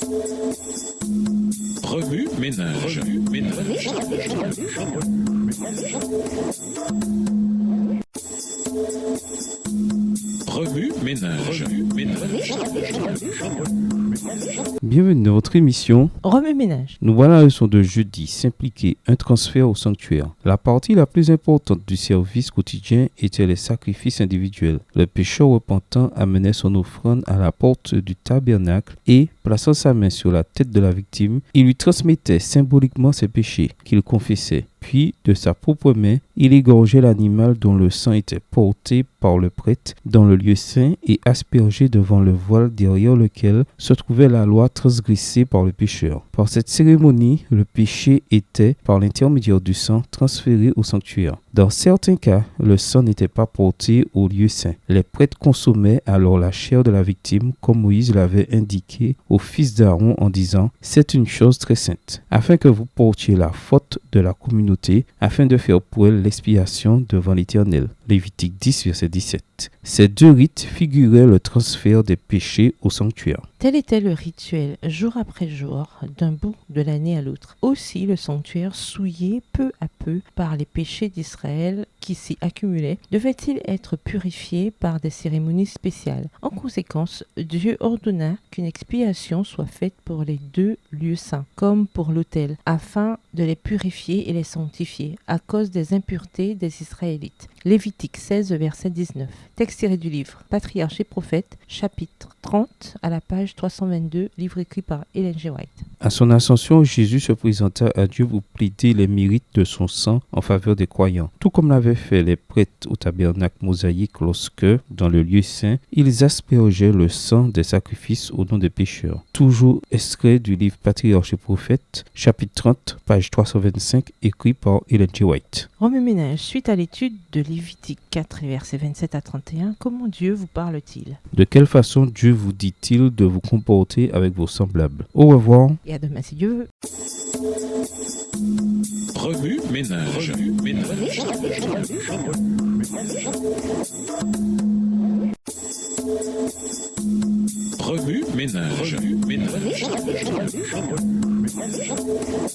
Remue ménage. Remue ménage. Bienvenue dans votre émission Remue ménage. Nous voilà à la leçon de jeudi, s'impliquer, un transfert au sanctuaire. La partie la plus importante du service quotidien était les sacrifices individuels. Le pécheur repentant amenait son offrande à la porte du tabernacle et, plaçant sa main sur la tête de la victime, il lui transmettait symboliquement ses péchés qu'il confessait. Puis, de sa propre main, il égorgeait l'animal dont le sang était porté par le prêtre dans le lieu saint et aspergé devant le voile derrière lequel se trouvait la loi transgressée par le pécheur. Par cette cérémonie, le péché était, par l'intermédiaire du sang, transféré au sanctuaire. Dans certains cas, le sang n'était pas porté au lieu saint. Les prêtres consommaient alors la chair de la victime, comme Moïse l'avait indiqué au fils d'Aaron en disant « C'est une chose très sainte », afin que vous portiez la faute de la communauté, afin de faire pour elle l'expiation devant l'Éternel. Lévitique 10, verset 17. Ces deux rites figuraient le transfert des péchés au sanctuaire. Tel était le rituel, jour après jour, d'un bout de l'année à l'autre. Aussi, le sanctuaire, souillé peu à peu par les péchés d'Israël qui s'y accumulaient, devait-il être purifié par des cérémonies spéciales. En conséquence, Dieu ordonna qu'une expiation soit faite pour les deux lieux saints, comme pour l'autel, afin de les purifier et les sanctifier, à cause des impuretés des Israélites. Lévitique 16, verset 19. Texte tiré du livre Patriarches et prophètes, chapitre 30, à la page 322, livre écrit par Ellen G. White. À son ascension, Jésus se présenta à Dieu pour plaider les mérites de son sang en faveur des croyants, tout comme l'avaient fait les prêtres au tabernacle mosaïque lorsque, dans le lieu saint, ils aspergeaient le sang des sacrifices au nom des pécheurs. Toujours extrait du livre Patriarches et prophètes, chapitre 30, page 325, écrit par Ellen G. White. Remue ménage, suite à l'étude de Lévitique 4, versets 27 à 31, comment Dieu vous parle-t-il? De quelle façon Dieu vous dit-il de vous comporter avec vos semblables? Au revoir. Et à demain si Dieu veut. Remue ménage. Remue ménage.